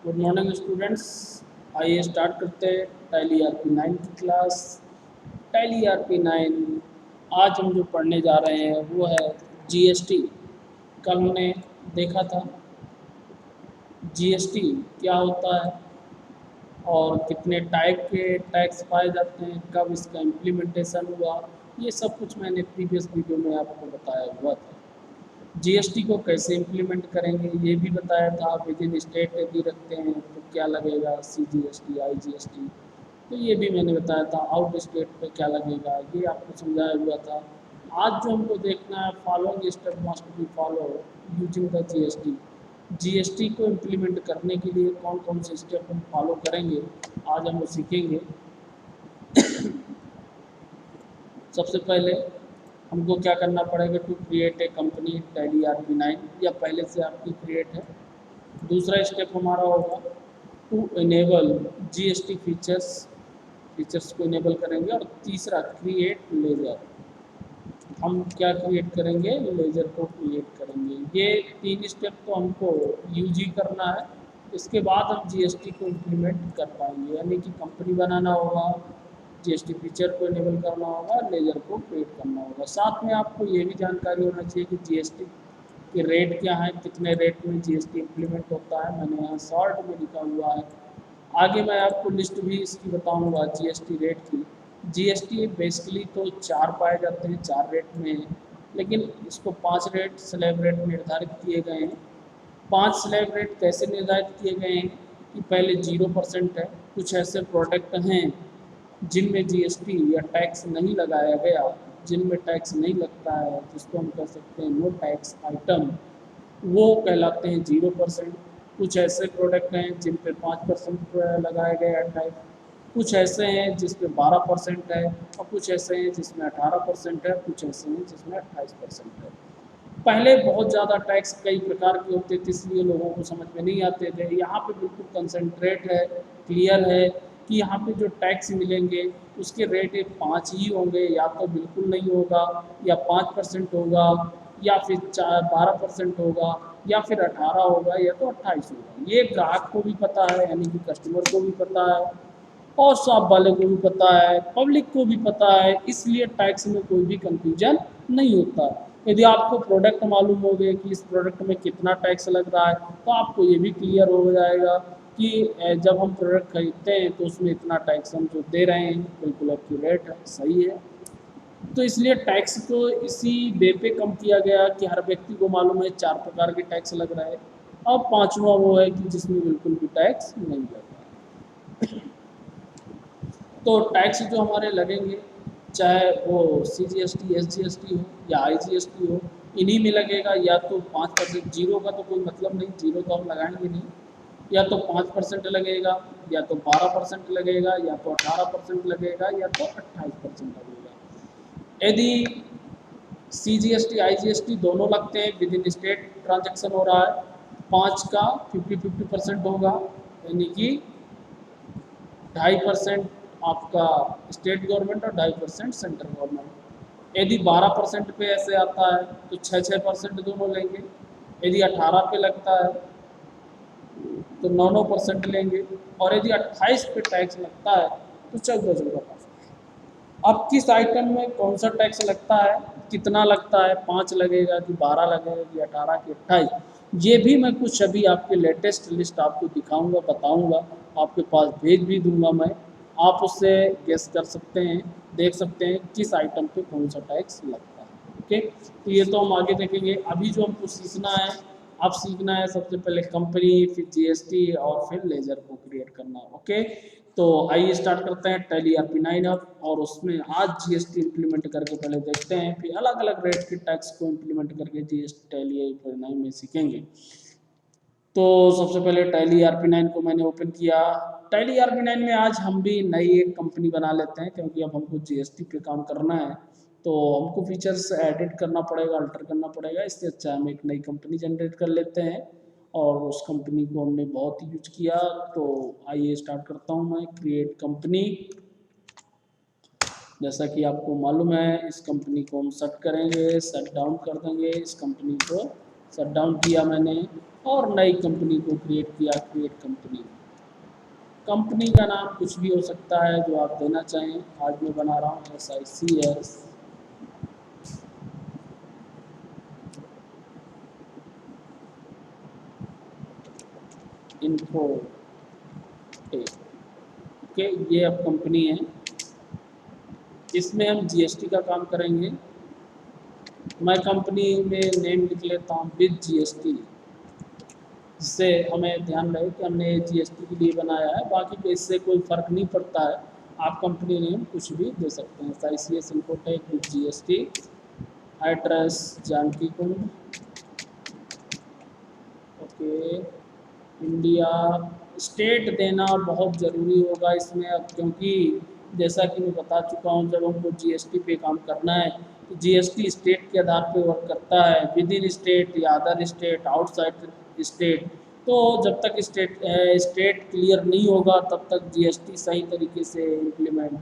Good morning students. आइए start करते हैं टैली RP9 की क्लास। टैली RP9 आज हम जो पढ़ने जा रहे हैं वो है जीएसटी। कल हमने देखा था जीएसटी क्या होता है और कितने टाइप के टैक्स पाए जाते हैं, कब इसका इम्प्लीमेंटेशन हुआ, ये सब कुछ मैंने प्रीवियस वीडियो में आपको बताया हुआ था। जीएसटी को कैसे इम्प्लीमेंट करेंगे ये भी बताया था। विद इन स्टेट यदि रखते हैं तो क्या लगेगा, CGST IGST, तो ये भी मैंने बताया था। आउट स्टेट पे क्या लगेगा ये आपको समझाया हुआ था। आज जो हमको देखना है, following step must be follow using the GST. GST को इम्प्लीमेंट करने के लिए कौन कौन से स्टेप हम फॉलो करेंगे आज हम वो सीखेंगे। सबसे पहले हमको क्या करना पड़ेगा, to create a company Tally RP9, या पहले से आपकी क्रिएट है। दूसरा स्टेप हमारा होगा टू इनेबल जीएसटी फीचर्स को इनेबल करेंगे। और तीसरा क्रिएट लेजर, हम क्या क्रिएट करेंगे, लेजर को क्रिएट करेंगे। ये तीन स्टेप तो हमको यूज ही करना है, इसके बाद हम जीएसटी को इम्प्लीमेंट कर पाएंगे। यानी कि कंपनी बनाना होगा, जीएसटी फीचर को इनेबल करना होगा, लेजर को क्रिएट करना होगा। साथ में आपको ये भी जानकारी होना चाहिए कि जीएसटी के रेट क्या है, कितने रेट में जीएसटी इम्प्लीमेंट होता है। मैंने यहाँ शॉर्ट में लिखा हुआ है, आगे मैं आपको लिस्ट भी इसकी बताऊंगा जीएसटी रेट की। जीएसटी बेसिकली तो चार पाए जाते हैं, चार रेट में, लेकिन इसको पांच रेट स्लैब रेट निर्धारित किए गए हैं। पांच स्लैब रेट कैसे निर्धारित किए गए हैं कि पहले 0% है। कुछ ऐसे प्रोडक्ट हैं जिनमें जीएसटी या टैक्स नहीं लगाया गया, जिनमें टैक्स नहीं लगता है, जिसको हम कह सकते हैं नो टैक्स आइटम, वो कहलाते हैं 0%। कुछ ऐसे प्रोडक्ट हैं जिन पे 5% लगाया गया है टैक्स, कुछ ऐसे हैं जिस पे 12% है, और कुछ ऐसे हैं जिसमें 18% है, कुछ ऐसे हैं जिसमें 28% है। पहले बहुत ज़्यादा टैक्स कई प्रकार के होते थे, इसलिए लोगों को समझ में नहीं आते थे। यहाँ पे बिल्कुल कंसंट्रेट है, क्लियर है कि यहाँ पे जो टैक्स मिलेंगे उसके रेट 5 ही होंगे, या तो बिल्कुल नहीं होगा, या 5% होगा, या फिर 12% होगा, या फिर 18 होगा, या तो 28 होगा। ये ग्राहक को भी पता है, यानी कि कस्टमर को भी पता है, और शॉप वाले को भी पता है, पब्लिक को भी पता है, इसलिए टैक्स में कोई भी कंफ्यूजन नहीं होता। यदि आपको प्रोडक्ट मालूम हो गए कि इस प्रोडक्ट में कितना टैक्स लग रहा है, तो आपको ये भी क्लियर हो जाएगा कि जब हम प्रोडक्ट खरीदते हैं तो उसमें इतना टैक्स हम जो दे रहे हैं बिल्कुल एक्यूरेट है, सही है। तो इसलिए टैक्स को इसी वे पे कम किया गया कि हर व्यक्ति को मालूम है चार प्रकार के टैक्स लग रहा है। अब पांचवा वो है कि जिसमें बिल्कुल भी टैक्स नहीं लग रहा है। तो टैक्स जो हमारे लगेंगे, चाहे वो CGST SGST हो या IGST हो, इन्हीं में लगेगा। या तो 5%, जीरो का तो कोई मतलब नहीं, जीरो तो हम लगाएंगे नहीं। या तो 5% लगेगा, या तो 12% लगेगा, या तो 18% लगेगा, या तो 28% लगेगा। यदि CGST IGST दोनों लगते हैं, विद इन स्टेट ट्रांजेक्शन हो रहा है, 5 का 50-50% होगा, यानी कि 2.5% आपका स्टेट गवर्नमेंट और 2.5% सेंट्रल गवर्नमेंट। यदि 12% पे ऐसे आता है तो 6% दोनों लेंगे। यदि 18 पे लगता है तो 9% लेंगे, और यदि 28 पे टैक्स लगता है तो 14%। अब किस आइटम में कौन सा टैक्स लगता है, कितना लगता है, 5 लगेगा कि 12 लगेगा कि 18 कि 28, ये भी मैं कुछ अभी आपके लेटेस्ट लिस्ट आपको दिखाऊंगा, बताऊंगा, आपके पास भेज भी दूंगा मैं। आप उससे गेस कर सकते हैं, देख सकते हैं किस आइटम पे कौन सा टैक्स लगता है। ओके, तो ये तो हम आगे देखेंगे। अभी जो हमको सीखना है, अब सीखना है सबसे पहले कंपनी, फिर जीएसटी, और फिर लेजर को क्रिएट करना। ओके, तो आइए स्टार्ट करते हैं टैली RP9 अब, और उसमें आज जीएसटी इंप्लीमेंट करके पहले देखते हैं, फिर अलग अलग रेट के टैक्स को इंप्लीमेंट करके जीएसटी टैली RP9 में सीखेंगे। तो सबसे पहले टैली RP9 को मैंने ओपन किया। टैली RP9 में आज हम भी नई एक कंपनी बना लेते हैं, क्योंकि अब हमको जीएसटी पे काम करना है, तो हमको फीचर्स एडिट करना पड़ेगा, अल्टर करना पड़ेगा। इससे अच्छा हम एक नई कंपनी जनरेट कर लेते हैं, और उस कंपनी को हमने बहुत यूज किया। तो आइए स्टार्ट करता हूँ मैं, क्रिएट कंपनी। जैसा कि आपको मालूम है, इस कंपनी को हम शट करेंगे, शट डाउन कर देंगे। इस कंपनी को शट डाउन किया मैंने। और नई कंपनी को क्रिएट किया, क्रिएट कंपनी। कंपनी का नाम कुछ भी हो सकता है जो आप देना चाहें। आज मैं बना रहा हूँ SICS इन्फोटेक। ओके, ये अब कंपनी है, इसमें हम GST का काम करेंगे। मैं कंपनी में नेम लिख लेता हूँ विद GST, जिससे हमें ध्यान रहे कि हमने GST के लिए बनाया है। बाकी तो इससे कोई फ़र्क नहीं पड़ता है, आप कंपनी नेम कुछ भी दे सकते हैं। SICS Infotech with GST। Address Janaki Kund, okay, India. State देना बहुत ज़रूरी होगा इसमें अब, क्योंकि जैसा कि मैं बता चुका हूँ, जब हमको GST पे काम करना है तो GST स्टेट के आधार पे वर्क करता है, विद इन स्टेट या अदर स्टेट, आउटसाइड स्टेट। तो जब तक स्टेट क्लियर नहीं होगा तब तक GST सही तरीके से इम्प्लीमेंट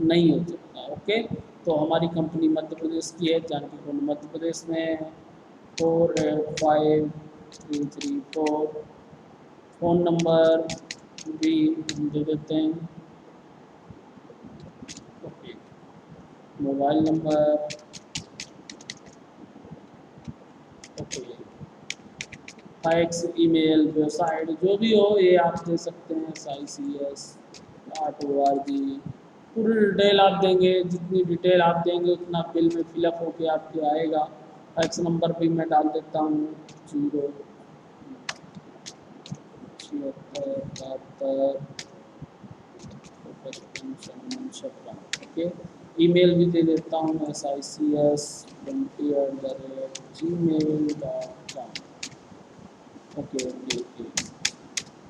नहीं हो सकता। ओके, तो हमारी कंपनी मध्य प्रदेश की है, जानकी कुंड मध्य प्रदेश में 485334। फ़ोन नंबर भी हम दे देते हैं, okay. Mobile number, okay. Fax, email, व्यवसाय ID जो भी हो ये आप दे सकते हैं। SICS.org। पूरी डिटेल आप देंगे, जितनी डिटेल आप देंगे उतना बिल में फिलअप होके आपके आएगा। फैक्स नंबर भी मैं डाल देता हूँ 076 72 ओके। ईमेल भी दे देता हूँ SICS20@gmail.com। Okay okay okay.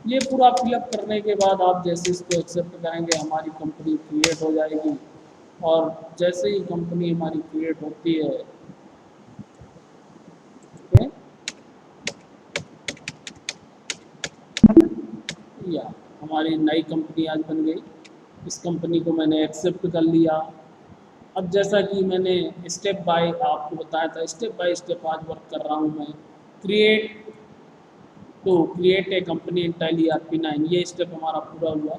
ये पूरा फिलअप करने के बाद आप जैसे इसको एक्सेप्ट करेंगे हमारी कंपनी क्रिएट हो जाएगी। और जैसे ही कंपनी हमारी क्रिएट होती है, ओके, या हमारी नई कंपनी आज बन गई। इस कंपनी को मैंने एक्सेप्ट कर लिया। अब जैसा कि मैंने स्टेप बाय आपको बताया था, स्टेप बाय स्टेप आज वर्क कर रहा हूँ मैं। Create a company in tally ERP9, ये स्टेप हमारा पूरा हुआ।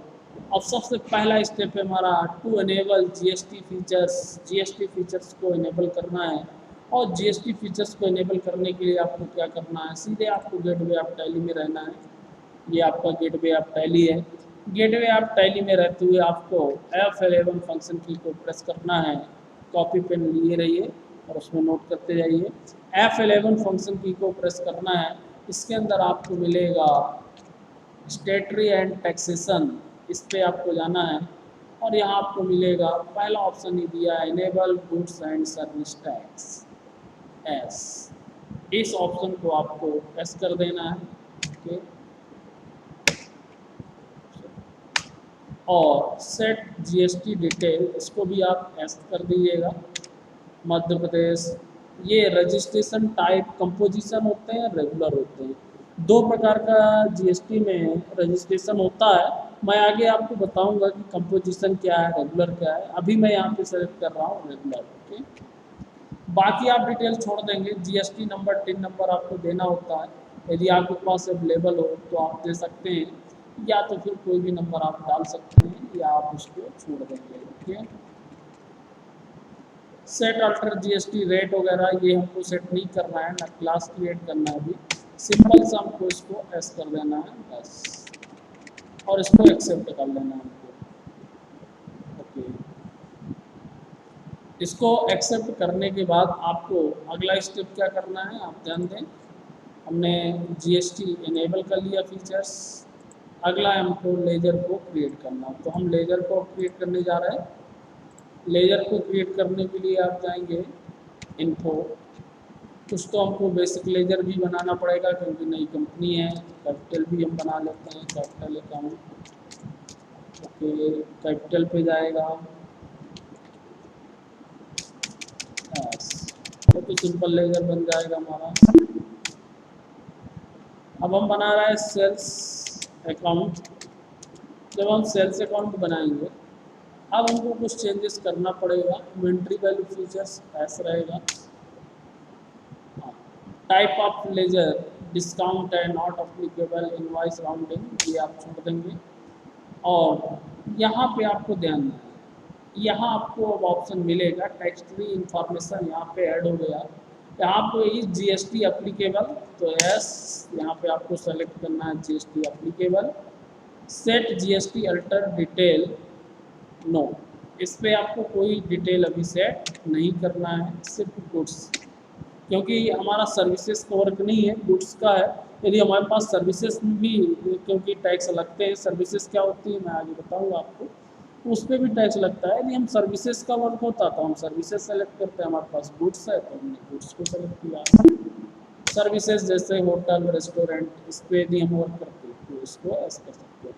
अब सबसे पहला स्टेप है हमारा टू एनेबल GST फीचर्स को इनेबल करना है। और GST फीचर्स को इनेबल करने के लिए आपको क्या करना है, सीधे आपको गेटवे ऑफ टैली में रहना है। ये आपका गेटवे ऑफ टैली है। गेटवे ऑफ टैली में रहते हुए आपको F11 फंक्शन की को प्रेस करना है। कॉपी पेन लिए रहिए और उसमें नोट करते जाइए। F11 फंक्शन की को प्रेस करना है। इसके अंदर आपको मिलेगा स्टेटरी एंड टैक्सेशन, इस पे आपको जाना है। और यहाँ आपको मिलेगा पहला ऑप्शन ही दिया है, enable goods and service tax, S. इस ऑप्शन को आपको एस कर देना है, ओके। और सेट GST डिटेल, इसको भी आप एस कर दीजिएगा। मध्य प्रदेश। ये रजिस्ट्रेशन टाइप कंपोजिशन होते हैं, रेगुलर होते हैं। दो प्रकार का GST में रजिस्ट्रेशन होता है। मैं आगे आपको बताऊंगा कि कंपोजिशन क्या है, रेगुलर क्या है। अभी मैं यहाँ पे सेलेक्ट कर रहा हूँ रेगुलर, ओके। बाकी आप डिटेल छोड़ देंगे। GST नंबर, टिन नंबर आपको देना होता है। यदि आपके पास अवेलेबल हो तो आप दे सकते हैं, या तो फिर कोई भी नंबर आप डाल सकते हैं, या आप उसको छोड़ देंगे, okay. Set alter GST rate वगैरह ये हमको सेट नहीं करना है, ना क्लास क्रिएट करना है अभी। सिंपल सा हमको इसको एस कर देना है बस, और इसको एक्सेप्ट कर लेना है हमको, ओके। इसको एक्सेप्ट करने के बाद आपको अगला स्टेप क्या करना है, आप ध्यान दें। हमने GST इनेबल कर लिया फीचर्स। अगला है हमको लेजर को क्रिएट करना, तो हम लेजर को क्रिएट करने जा रहे हैं। लेजर को क्रिएट करने के लिए आप जाएंगे इन्फो। कुछ तो हमको बेसिक लेजर भी बनाना पड़ेगा क्योंकि नई कंपनी है। कैपिटल भी हम बना लेते हैं, कैपिटल अकाउंट, ओके। कैपिटल पे जाएगा एस, तो सिंपल लेजर बन जाएगा हमारा। अब हम बना रहे हैं सेल्स अकाउंट। जब हम सेल्स अकाउंट बनाएंगे, अब हमको कुछ चेंजेस करना पड़ेगा। इन्वेंट्री वैल्यू फीचर्स ऐसा रहेगा। टाइप ऑफ लेजर डिस्काउंट है, नॉट अप्लीकेबल, इनवॉइस राउंडिंग, ये आप छोड़ देंगे। और यहाँ पे आपको ध्यान देना है, यहाँ आपको अब ऑप्शन मिलेगा टैक्स फ्री इंफॉर्मेशन, यहाँ पे ऐड हो गया। यहाँ पे इस जीएसटी अप्लीकेबल, तो यस, यहाँ पे आपको सेलेक्ट करना है GST applicable. Set GST alter detail, no, इस पे आपको कोई डिटेल अभी सेट नहीं करना है, सिर्फ गुड्स, क्योंकि हमारा सर्विसेज का वर्क नहीं है, गुड्स का है। यदि हमारे पास सर्विसेज में भी, क्योंकि टैक्स लगते हैं, सर्विसेज क्या होती है मैं आगे बताऊंगा आपको, उस पर भी टैक्स लगता है। यदि हम सर्विसेज का वर्क होता तो हम सर्विसेज सेलेक्ट करते हैं, हमारे पास गुड्स है तो हमने गुड्स को सेलेक्ट किया। सर्विसेज जैसे होटल, रेस्टोरेंट, इस पर यदि हम वर्क करते हैं तो इसको ऐसे कर सकते हैं।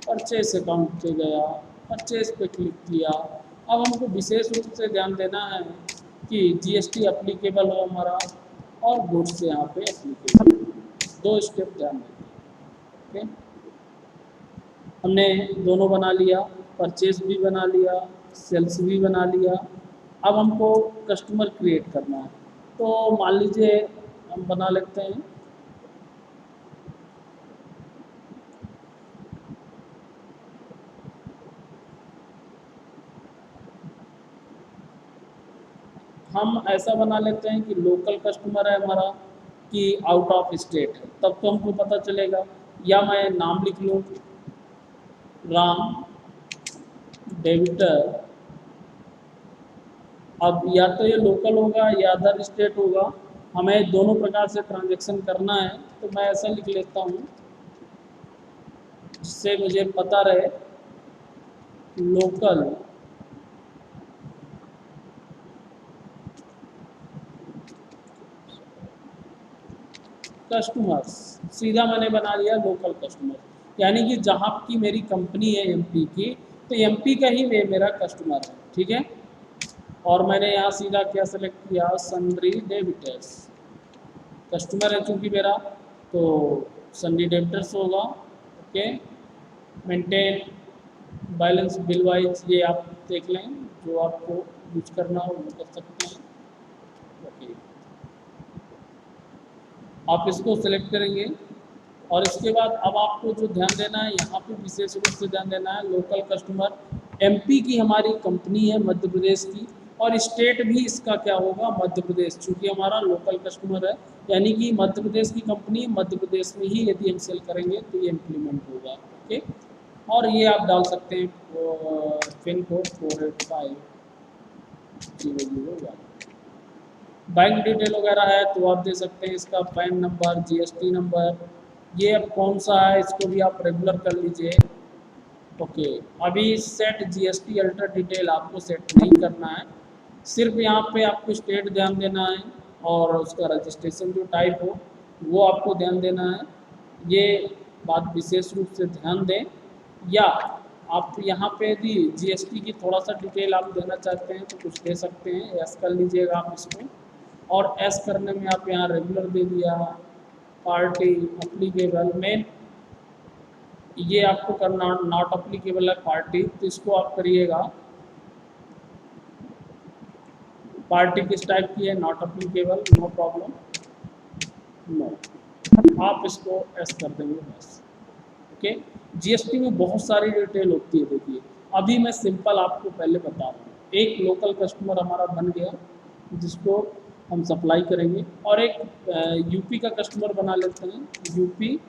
परचेस अकाउंट पे गया, परचेस पे क्लिक किया। अब हमको विशेष रूप से ध्यान देना है कि जीएसटी अप्लीकेबल हो हमारा और गुड्स यहाँ पे एप्लीकेबल, दो स्टेप ध्यान देंगे। ओके, हमने दोनों बना लिया, परचेस भी बना लिया, सेल्स भी बना लिया। अब हमको कस्टमर क्रिएट करना है, तो मान लीजिए हम बना लेते हैं हम ऐसा बना लेते हैं कि लोकल कस्टमर है हमारा कि आउट ऑफ स्टेट है, तब तो हमको पता चलेगा। या मैं नाम लिख लूँ, राम डेबिटर। अब या तो ये लोकल होगा या अदर स्टेट होगा, हमें दोनों प्रकार से ट्रांजैक्शन करना है, तो मैं ऐसा लिख लेता हूँ जिससे मुझे पता रहे, लोकल कस्टमर्स, सीधा मैंने बना लिया लोकल कस्टमर, यानी कि जहाँ की मेरी कंपनी है एमपी की, तो एमपी का ही मेरा कस्टमर है, ठीक है। और मैंने यहाँ सीधा क्या सेलेक्ट किया, सन्ड्री डेबिटर्स, कस्टमर है चूँकि मेरा, तो सन्ड्री डेबिटर्स होगा। Okay, maintain balance bill wise, ये आप देख लें, जो आपको यूज करना हो वो कर सकते हैं। ओके, आप इसको सेलेक्ट करेंगे और इसके बाद अब आपको जो ध्यान देना है, यहाँ पे विशेष रूप से ध्यान देना है, लोकल कस्टमर एमपी की हमारी कंपनी है, मध्य प्रदेश की, और स्टेट भी इसका क्या होगा, मध्य प्रदेश, चूँकि हमारा लोकल कस्टमर है, यानी कि मध्य प्रदेश की कंपनी, मध्य प्रदेश में ही यदि हम सेल करेंगे तो ये इम्प्लीमेंट होगा। ओके, और ये आप डाल सकते हैं पिन कोड 4850001। बैंक डिटेल वगैरह है तो आप दे सकते हैं, इसका पैन नंबर, जीएसटी नंबर, ये अब कौन सा है इसको भी आप रेगुलर कर लीजिए। ओके, अभी सेट जीएसटी अल्टर डिटेल आपको सेट नहीं करना है, सिर्फ यहाँ पे आपको स्टेट ध्यान देना है और उसका रजिस्ट्रेशन जो टाइप हो वो आपको ध्यान देना है। ये बात विशेष रूप से ध्यान दें। या आप यहाँ पे यदि जीएसटी की थोड़ा सा डिटेल आप देना चाहते हैं तो कुछ दे सकते हैं, एस कर लीजिएगा आप इसको, और एस करने में आप यहाँ रेगुलर दे दिया, पार्टी अप्लीकेबल मेन, ये आपको करना नॉट अप्लीकेबल है पार्टी, तो इसको आप करिएगा, पार्टी किस टाइप की है, not applicable, no problem, no, आप इसको एस कर देंगे बस। ओके, जीएसटी में बहुत सारी डिटेल होती है, देखिए अभी मैं सिंपल आपको पहले बता रहा हूँ। एक लोकल कस्टमर हमारा बन गया जिसको हम सप्लाई करेंगे, और एक यूपी का कस्टमर बना लेते हैं, यूपी,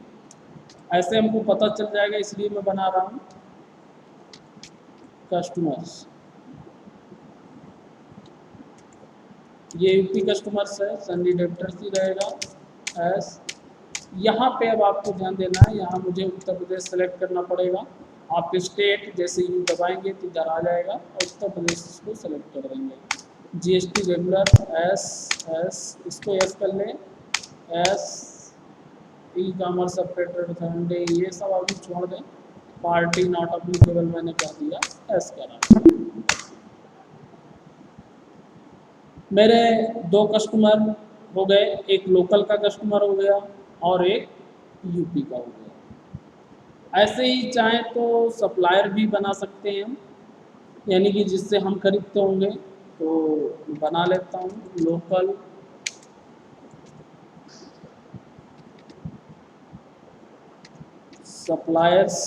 ऐसे हमको पता चल जाएगा इसलिए मैं बना रहा हूँ कस्टमर्स, ये यूपी कस्टमर्स है, सन्नी डेबिटर्स ही रहेगा एस। यहाँ पे अब आपको ध्यान देना है, यहाँ मुझे उत्तर प्रदेश सेलेक्ट करना पड़ेगा, आप स्टेट जैसे यू दबाएंगे तो इधर आ जाएगा, और उत्तर प्रदेश इसको सेलेक्ट कर देंगे। जीएसटी रेगुलर एस एस, इसको एस कर लें, S, e commerce operator Sunday, ये सब अभी छोड़ दें, पार्टी नॉट अप्लीकेबल मैंने कर दिया, एस करा। मेरे दो कस्टमर हो गए, एक लोकल का कस्टमर हो गया और एक यूपी का हो गया। ऐसे ही चाहें तो सप्लायर भी बना सकते हैं हम, यानी कि जिससे हम खरीदते होंगे, तो बना लेता हूँ लोकल सप्लायर्स,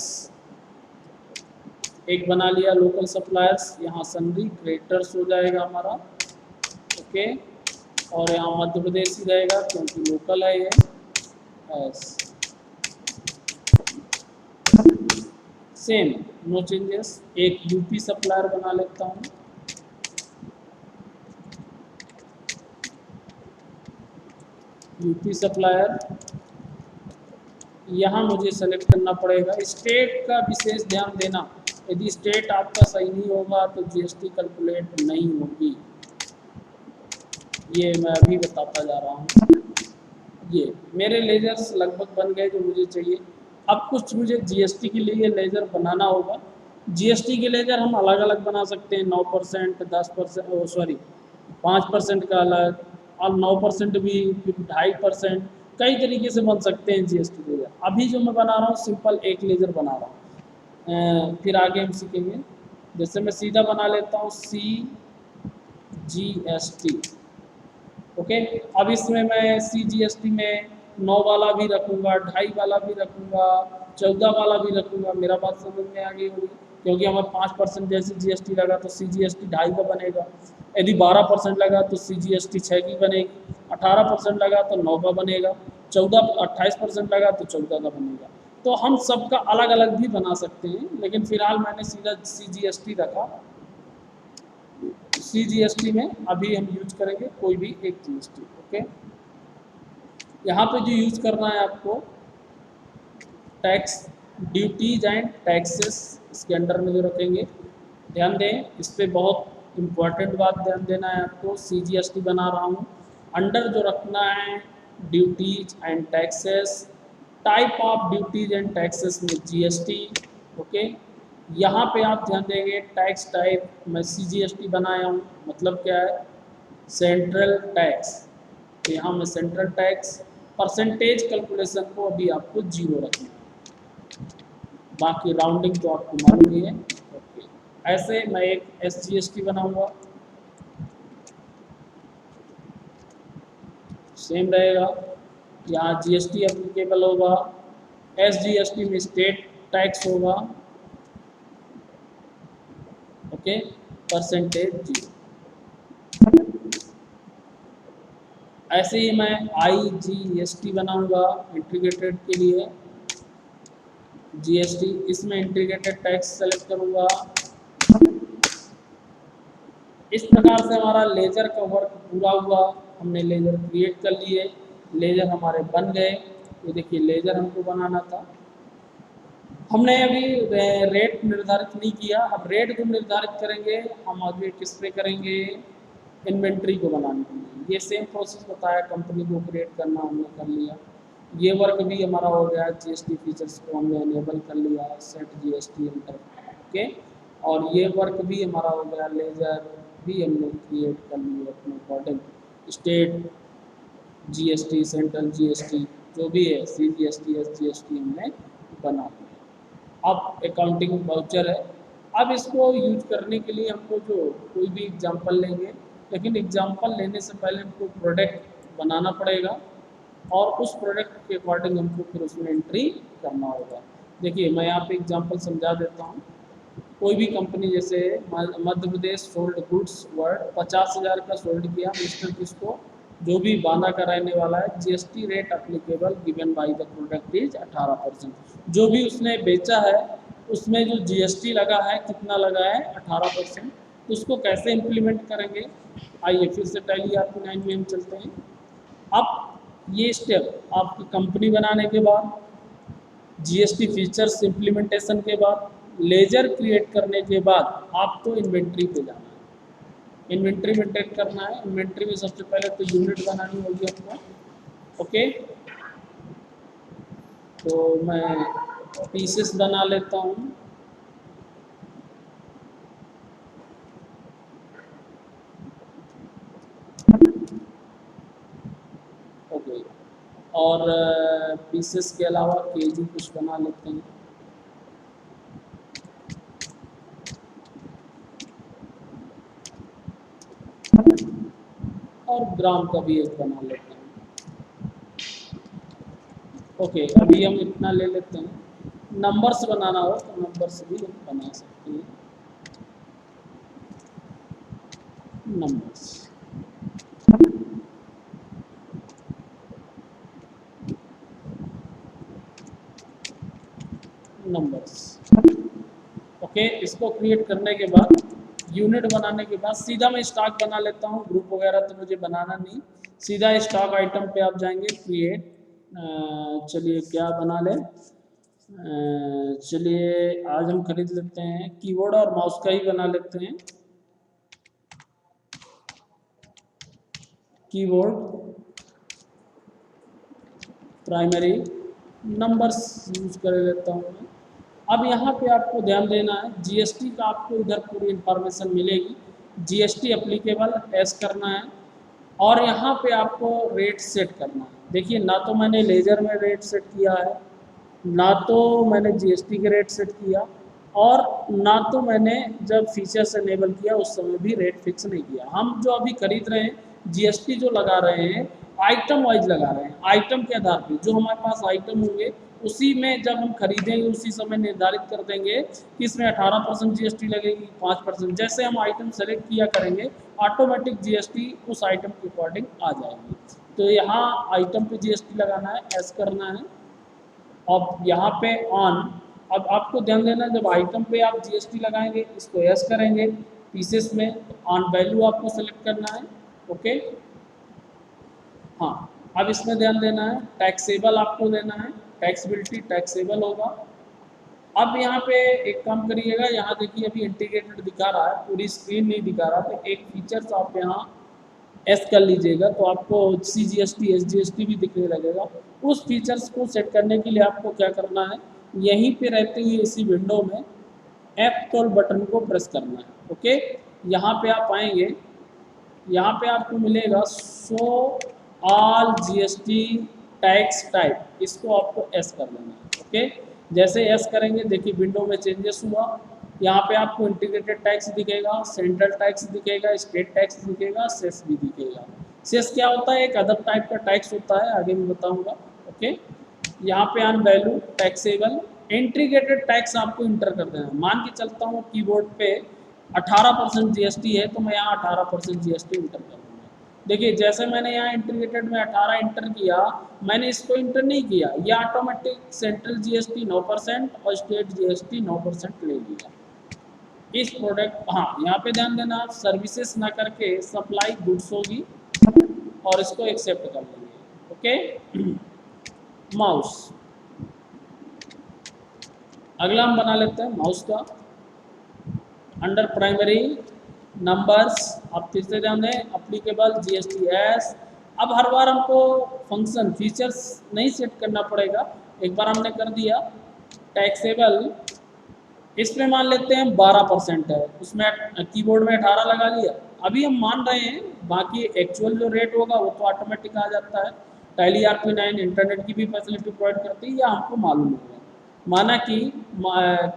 एक बना लिया लोकल सप्लायर्स। यहाँ सन्ड्री क्रेडिटर्स हो जाएगा हमारा, ओके। और यहाँ मध्य प्रदेश ही रहेगा क्योंकि लोकल है ये, एस सेम, नो चेंजेस। एक यूपी सप्लायर बना लेता हूँ, यूपी सप्लायर। यहाँ मुझे सेलेक्ट करना पड़ेगा, स्टेट का विशेष ध्यान देना, यदि स्टेट आपका सही नहीं होगा तो जीएसटी कैलकुलेट नहीं होगी, ये मैं अभी बताता जा रहा हूँ। ये मेरे लेजर्स लगभग बन गए जो मुझे चाहिए। अब कुछ मुझे जीएसटी के लिए लेजर बनाना होगा। जीएसटी के लेजर हम अलग अलग बना सकते हैं, 9%, 10%, सॉरी 5% का अलग, और 9% भी, फिर 2.5%, कई तरीके से बन सकते हैं जीएसटी लेजर। अभी जो मैं बना रहा हूँ सिंपल एक लेजर बना रहा हूँ, फिर आगे हम सीखेंगे। जैसे मैं सीधा बना लेता हूँ CGST, ओके। अब इसमें मैं CGST में 9 वाला भी रखूँगा, 2.5 वाला भी रखूँगा, 14 वाला भी रखूँगा। मेरा बात समझ में आ गई होगी, क्योंकि हमें 5% जैसे जीएसटी लगा तो CGST 2.5 का बनेगा, यदि 12% लगा तो CGST 6 की बनेगी, 18% लगा तो 9 का बनेगा, 28% लगा तो 14 का बनेगा। तो हम सबका अलग अलग भी बना सकते हैं, लेकिन फिलहाल मैंने सीधा CGST रखा। CGST में अभी हम यूज करेंगे कोई भी एक जीएसटी, ओके। यहाँ पे जो यूज करना है आपको, टैक्स ड्यूटीज एंड टैक्सेस, इसके अंडर में जो रखेंगे, ध्यान दें इस पर, बहुत इम्पोर्टेंट बात ध्यान देना है आपको। CGST बना रहा हूँ, अंडर जो रखना है duties and taxes, type of duties and taxes में GST, ओके। यहाँ पे आप ध्यान देंगे टैक्स टाइप, मैं CGST बनाया हूँ, मतलब क्या है, सेंट्रल टैक्स। तो यहाँ मैं सेंट्रल टैक्स, परसेंटेज कैलकुलेशन को अभी आपको 0 रखना है, बाकी राउंडिंग तो आपको मालूम ही है, ओके। ऐसे मैं एक SGST बनाऊंगा, सेम रहेगा, यहाँ GST एप्लीकेबल होगा, SGST में स्टेट टैक्स होगा, ओके, परसेंटेज 0। ऐसे ही मैं IGST बनाऊंगा इंटीग्रेटेड के लिए, GST, इसमें इंटीग्रेटेड टैक्स सेलेक्ट करूंगा। इस प्रकार से हमारा लेजर का वर्क पूरा हुआ, हमने लेजर क्रिएट कर लिए, लेजर हमारे बन गए। ये देखिए लेजर हमको बनाना था, हमने अभी रेट निर्धारित नहीं किया। अब रेट जो निर्धारित करेंगे हम आगे किस पे करेंगे, इन्वेंट्री को बनाने के लिए। ये सेम प्रोसेस बताया, कंपनी को क्रिएट करना हमने कर लिया, ये वर्क भी हमारा हो गया, GST फीचर्स को हमने इनेबल कर लिया, सेट GST एंटर, ओके। और ये वर्क भी हमारा हो गया, लेजर भी हमने क्रिएट कर लिए अपने according, state GST, central GST, जो भी है CGST SGST हमने बना लिया। अब अकाउंटिंग वाउचर है। अब इसको यूज करने के लिए हमको जो कोई भी एग्जांपल लेंगे, लेकिन एग्जांपल लेने से पहले हमको प्रोडक्ट बनाना पड़ेगा, और उस प्रोडक्ट के अकॉर्डिंग हमको फिर उसमें एंट्री करना होगा। देखिए मैं यहाँ पे एग्जांपल समझा देता हूँ। कोई भी कंपनी, जैसे Madhya Pradesh sold goods word 50,000 का सोल्ड किया, मिस्टर किसको, जो भी बांदा का रहने वाला है, GST rate applicable given by the product is 18%। जो भी उसने बेचा है उसमें जो GST लगा है, कितना लगा है, 18%। तो उसको कैसे इम्प्लीमेंट करेंगे, आइए फिर से टैली RP9 में हम चलते हैं। अब ये स्टेप आपकी कंपनी बनाने के बाद, GST फीचर्स इम्प्लीमेंटेशन के बाद, लेजर क्रिएट करने के बाद आपको इन्वेंट्री पे जाना है, इन्वेंट्री मेंटेन करना है। इन्वेंट्री में सबसे पहले तो यूनिट बनानी होगी आपको, ओके। तो मैं पीसेस बना लेता हूँ, ओके। और पीसेस के अलावा केजी कुछ बना लेते हैं, और ग्राम का भी एक बना लेते हैं। ओके, अभी हम इतना ले लेते हैं। नंबर्स बनाना हो तो नंबर्स भी हम बना सकते हैं। Numbers, numbers. ओके, इसको क्रिएट करने के बाद, यूनिट बनाने के बाद सीधा मैं स्टॉक बना लेता हूँ। ग्रुप वगैरह तो मुझे बनाना नहीं, सीधा स्टॉक आइटम पे आप जाएंगे, क्रिएट। चलिए क्या बना लें, चलिए आज हम खरीद लेते हैं कीबोर्ड और माउस का ही बना लेते हैं। कीबोर्ड, प्राइमरी, नंबर्स यूज कर लेता हूँ मैं। अब यहाँ पे आपको ध्यान देना है, जीएसटी का आपको इधर पूरी इंफॉर्मेशन मिलेगी। जीएसटी एप्लीकेबल एस करना है और यहाँ पे आपको रेट सेट करना है। देखिए, ना तो मैंने लेजर में रेट सेट किया है, ना तो मैंने जीएसटी के रेट सेट किया, और ना तो मैंने जब फीचर्स एनेबल किया उस समय भी रेट फिक्स नहीं किया। हम जो अभी खरीद रहे हैं जीएसटी जो लगा रहे हैं, आइटम वाइज लगा रहे हैं। आइटम के आधार पे जो हमारे पास आइटम होंगे उसी में जब हम खरीदेंगे उसी समय निर्धारित कर देंगे कि इसमें 18% जीएसटी लगेगी, 5%। जैसे हम आइटम सेलेक्ट किया करेंगे ऑटोमेटिक जीएसटी उस आइटम के अकॉर्डिंग आ जाएगी। तो यहाँ आइटम पे जीएसटी लगाना है, एस करना है। अब यहाँ पे ऑन, अब आपको ध्यान देना, जब आइटम पे आप जीएसटी लगाएंगे इसको एस करेंगे, पीसेस में ऑन वैल्यू आपको सेलेक्ट करना है। ओके, हाँ, अब इसमें ध्यान देना है, टैक्सेबल आपको देना है, टैक्सेबिलिटी टैक्सेबल होगा। अब यहाँ पे एक काम करिएगा, यहाँ देखिए अभी इंटीग्रेटेड दिखा रहा है, पूरी स्क्रीन नहीं दिखा रहा, तो एक फीचर्स आप यहाँ एस कर लीजिएगा तो आपको C G S T, S G S T भी दिखने लगेगा। उस फीचर्स को सेट करने के लिए आपको क्या करना है, यहीं पे रहते हुए इसी विंडो में F12 बटन को प्रेस करना है। ओके, यहाँ पे आप आएंगे, यहाँ पे आपको मिलेगा show all GST tax type, इसको आपको एस कर देना है। ओके, जैसे एस करेंगे देखिए विंडो में चेंजेस हुआ। यहाँ पे आपको इंटीग्रेटेड टैक्स दिखेगा, सेंट्रल टैक्स दिखेगा, स्टेट टैक्स दिखेगा, सेस भी दिखेगा। सेस क्या होता है, एक अदर टाइप का टैक्स होता है, आगे मैं बताऊंगा। ओके, यहाँ पे on value taxable, integrated tax आपको इंटर कर देना। मान के चलता हूँ कीबोर्ड पे 18% जीएसटी है तो मैं यहाँ 18% जीएसटी इंटर कर दूँगा। देखिए जैसे मैंने यहाँ इंटीग्रेटेड में 18 इंटर किया, मैंने इसको इंटर नहीं किया, ये ऑटोमेटिक सेंट्रल जीएसटी 9% और स्टेट जीएसटी 9% ले लिया इस प्रोडक्ट। हाँ, यहाँ पे ध्यान देना, आप सर्विसेज ना करके सप्लाई गुड्स होगी और इसको एक्सेप्ट कर लेंगे। ओके, माउस, अगला हम बना लेते हैं माउस का। अंडर प्राइमरी, नंबर्स, आप फिर से ध्यान दें, अप्लीकेबल जीएसटी एस। अब हर बार हमको फंक्शन फीचर्स नहीं सेट करना पड़ेगा, एक बार हमने कर दिया। टैक्सेबल, इसमें मान लेते हैं 12% है, उसमें कीबोर्ड में 18 लगा लिया। अभी हम मान रहे हैं, बाकी एक्चुअल जो रेट होगा वो तो ऑटोमेटिक आ जाता है। टैली RP9 इंटरनेट की भी फैसिलिटी प्रोवाइड करती है, या हमको मालूम होगा। माना कि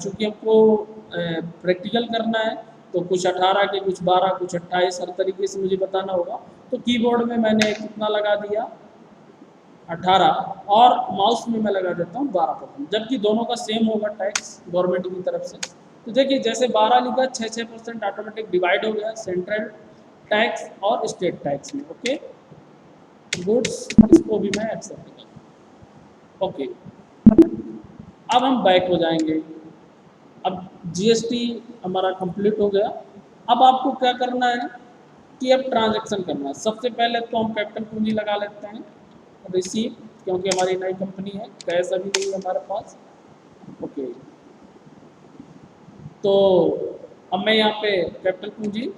चूँकि हमको प्रैक्टिकल करना है तो कुछ 18 के, कुछ 12, कुछ 28, हर तरीके से मुझे बताना होगा। तो कीबोर्ड में मैंने कितना लगा दिया, 18, और माउस में मैं लगा देता हूँ 12%, जबकि दोनों का सेम होगा टैक्स गवर्नमेंट की तरफ से। तो देखिए जैसे 12 लिखा, 6% ऑटोमेटिक डिवाइड हो गया सेंट्रल टैक्स और स्टेट टैक्स में। ओके, गुड्स, इसको भी मैं एक्सेप्ट करूँ। ओके, अब हम बैक हो जाएंगे। अब जीएसटी हमारा कंप्लीट हो गया। अब आपको क्या करना है कि अब ट्रांजैक्शन करना है। सबसे पहले तो हम कैपिटल पूंजी लगा लेते हैं, रिसीव, क्योंकि हमारी नई कंपनी है, कैश अभी नहीं है हमारे पास। ओके, तो अब मैं यहाँ पे कैपिटल पूंजी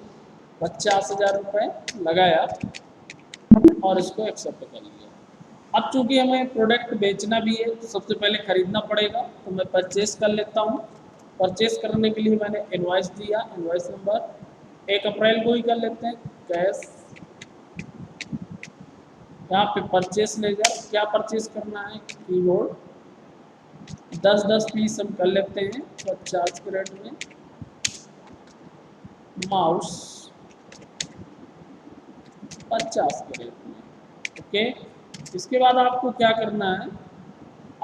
50,000 रुपये लगाया और इसको एक्सेप्ट कर लिया। अब चूंकि हमें प्रोडक्ट बेचना भी है तो सबसे पहले खरीदना पड़ेगा, तो मैं परचेस कर लेता हूँ। परचेस करने के लिए मैंने इनवॉइस दिया, इनवॉइस नंबर 1 अप्रैल को ही कर लेते हैं, कैश। यहाँ पे परचेस लेजर, क्या परचेस करना है, कीबोर्ड 10-10 पीस हम कर लेते हैं 50 के रेट में। माउस 50 के रेट में। ओके, इसके बाद आपको क्या करना है,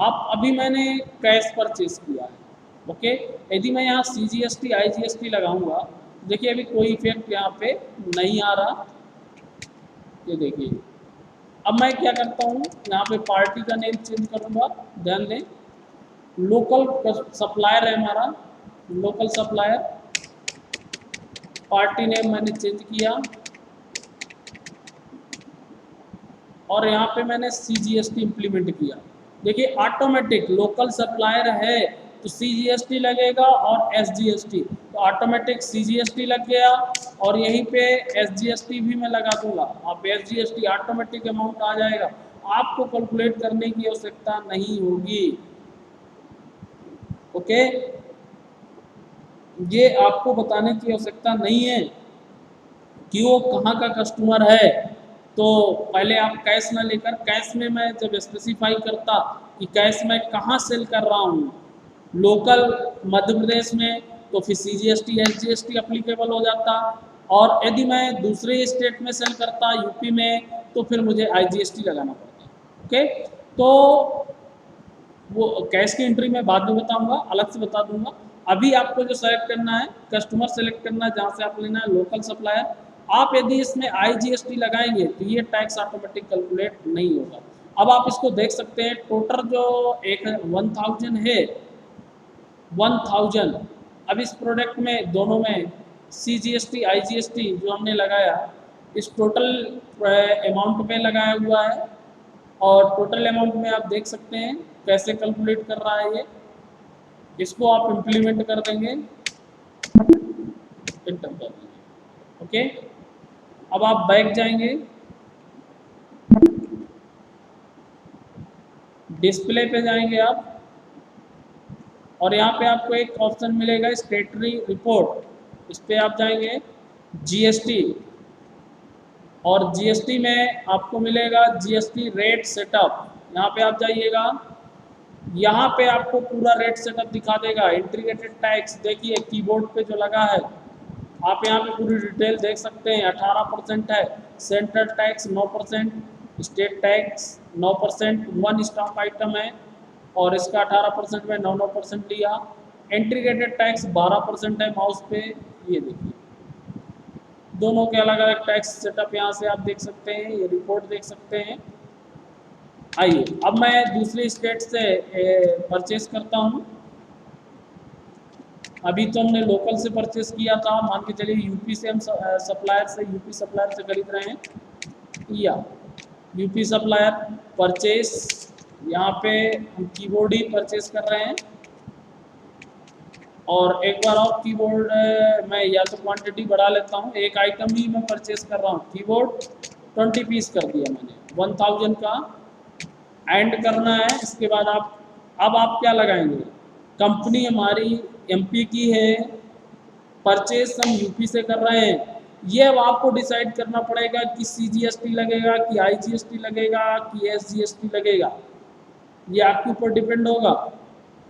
आप अभी मैंने कैश परचेज किया है। ओके, यदि मैं यहाँ CGST IGST लगाऊंगा, देखिए अभी कोई इफेक्ट यहाँ पे नहीं आ रहा। ये देखिए, अब मैं क्या करता हूँ, यहाँ पे पार्टी का नेम चेंज करूँगा। ध्यान दें, लोकल सप्लायर है हमारा, लोकल सप्लायर, पार्टी नेम मैंने चेंज किया और यहाँ पे मैंने CGST इम्प्लीमेंट किया। देखिए ऑटोमेटिक लोकल सप्लायर है तो CGST लगेगा और SGST, तो ऑटोमेटिक CGST लग गया और यहीं पे SGST भी मैं लगा दूंगा। आप SGST ऑटोमेटिक अमाउंट आ जाएगा, आपको कैलकुलेट करने की आवश्यकता नहीं होगी। ओके, ये आपको बताने की आवश्यकता नहीं है कि वो कहाँ का कस्टमर है। तो पहले आप कैश ना लेकर, कैश में मैं जब स्पेसिफाई करता कि कैश मैं कहाँ सेल कर रहा हूँ, लोकल मध्य प्रदेश में, तो फिर CGST SGST अप्लीकेबल हो जाता। और यदि मैं दूसरे स्टेट में सेल करता, यूपी में, तो फिर मुझे IGST लगाना पड़ता। ओके, तो वो कैश की एंट्री मैं बाद में बताऊंगा, अलग से बता दूंगा। अभी आपको जो सेलेक्ट करना है, कस्टमर सेलेक्ट करना है जहाँ से आप लेना है, लोकल सप्लायर। आप यदि इसमें IGST लगाएंगे तो ये टैक्स ऑटोमेटिक कैलकुलेट नहीं होगा। अब आप इसको देख सकते हैं, टोटल जो 1000 है, 1000, अब इस प्रोडक्ट में दोनों में CGST IGST जो हमने लगाया, इस टोटल अमाउंट पे लगाया हुआ है। और टोटल अमाउंट में आप देख सकते हैं कैसे कैलकुलेट कर रहा है ये। इसको आप इम्प्लीमेंट कर देंगे, एंटर कर देंगे। ओके, अब आप बैक जाएंगे, डिस्प्ले पे जाएंगे आप, और यहाँ पे आपको एक ऑप्शन मिलेगा स्टेटरी रिपोर्ट, इस पे आप जाएंगे, GST, और GST में आपको मिलेगा GST रेट सेटअप। यहाँ पे आप जाइएगा, यहाँ पे आपको पूरा रेट सेटअप दिखा देगा। इंटीग्रेटेड टैक्स देखिए कीबोर्ड पे जो लगा है, आप यहाँ पे पूरी डिटेल देख सकते हैं। 18% है, central tax 9%, state tax 9%, one stock item है और इसका 18% में 9% लिया। इंटीग्रेटेड टैक्स 12% है माउस पे, ये देखिए दोनों के अलग अलग टैक्स सेटअप यहाँ से आप देख सकते हैं, ये रिपोर्ट देख सकते हैं। आइए अब मैं दूसरी स्टेट से परचेस करता हूँ। अभी तो हमने लोकल से परचेस किया था, मान के चलिए यूपी से हम सप्लायर से, यूपी सप्लायर से खरीद रहे हैं, या यूपी सप्लायर परचेस, यहाँ पे हम कीबोर्ड ही परचेस कर रहे हैं। और एक बार और कीबोर्ड मैं या तो क्वांटिटी बढ़ा लेता हूँ, एक आइटम ही मैं परचेस कर रहा हूँ, कीबोर्ड 20 पीस कर दिया मैंने, 1000 का एंड करना है। इसके बाद आप, अब आप क्या लगाएंगे, कंपनी हमारी MP की है, परचेस हम यूपी से कर रहे हैं, ये अब आपको डिसाइड करना पड़ेगा कि CGST लगेगा कि IGST लगेगा कि SGST लगेगा, ये आपके ऊपर डिपेंड होगा।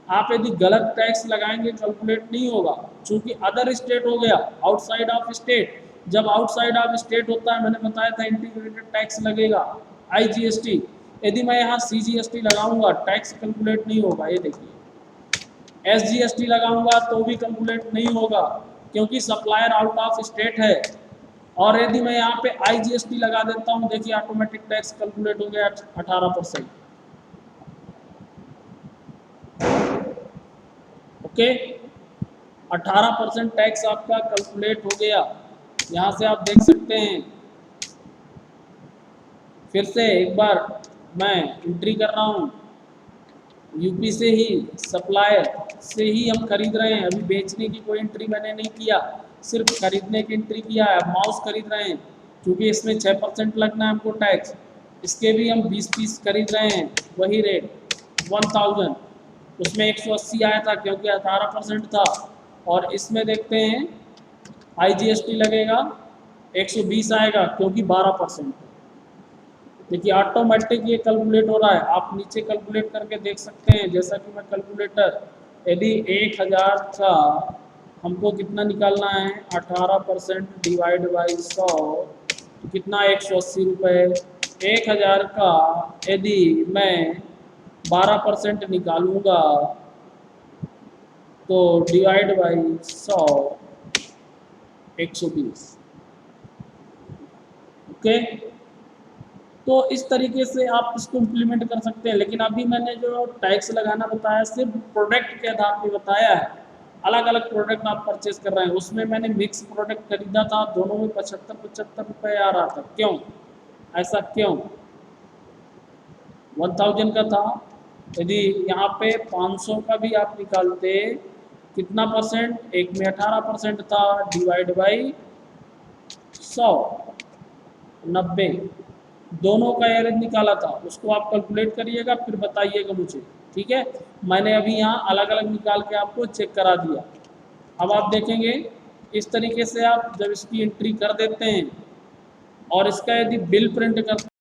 आप यदि गलत टैक्स लगाएंगे कैलकुलेट नहीं होगा, क्योंकि अदर स्टेट हो गया, आउटसाइड ऑफ स्टेट। जब आउटसाइड ऑफ स्टेट होता है, मैंने बताया था इंटीग्रेटेड टैक्स लगेगा, IGST। यदि मैं यहाँ CGST लगाऊंगा टैक्स कैलकुलेट नहीं होगा, ये देखिए। SGST लगाऊंगा तो भी कैलकुलेट नहीं होगा क्योंकि सप्लायर आउट ऑफ स्टेट है। और यदि मैं यहाँ पे IGST लगा देता हूँ, देखिए ऑटोमेटिक टैक्स कैलकुलेट हो गया 18%। ओके, 18% टैक्स आपका कैलकुलेट हो गया, यहाँ से आप देख सकते हैं। फिर से एक बार मैं एंट्री कर रहा हूँ, यूपी से ही सप्लायर से ही हम खरीद रहे हैं, अभी बेचने की कोई एंट्री मैंने नहीं किया, सिर्फ खरीदने की एंट्री किया है। अब माउस खरीद रहे हैं क्योंकि इसमें 6% लगना है हमको टैक्स, इसके भी हम 20 पीस खरीद रहे हैं, वही रेट 1000। उसमें 180 आया था क्योंकि 18% था, और इसमें देखते हैं IGST लगेगा 120 आएगा क्योंकि 12%। देखिए ऑटोमेटिक ये कैलकुलेट हो रहा है, आप नीचे कैलकुलेट करके देख सकते हैं। जैसा कि मैं कैलकुलेटर, यदि 1000 का हमको कितना निकालना है, 18% डिवाइड बाई 100, कितना 180 रुपये। 1000 का यदि मैं 12% निकालूंगा तो डिवाइड बाई 100, 120। ओके, तो इस तरीके से आप इसको इम्प्लीमेंट कर सकते हैं। लेकिन अभी मैंने जो टैक्स लगाना बताया सिर्फ प्रोडक्ट के आधार पे बताया है। अलग अलग प्रोडक्ट आप परचेज कर रहे हैं, उसमें मैंने मिक्स प्रोडक्ट खरीदा था, दोनों में 75-75 रुपये आ रहा था। क्यों ऐसा, क्यों? 1000 का था, यदि यहाँ पे 500 का भी आप निकालते, कितना परसेंट? एक में 18% था, डिवाइड बाई 100, 90। दोनों का एवरेज निकाला था, उसको आप कैलकुलेट करिएगा फिर बताइएगा मुझे। ठीक है, मैंने अभी यहाँ अलग अलग निकाल के आपको चेक करा दिया। अब आप देखेंगे इस तरीके से आप जब इसकी एंट्री कर देते हैं और इसका यदि बिल प्रिंट करते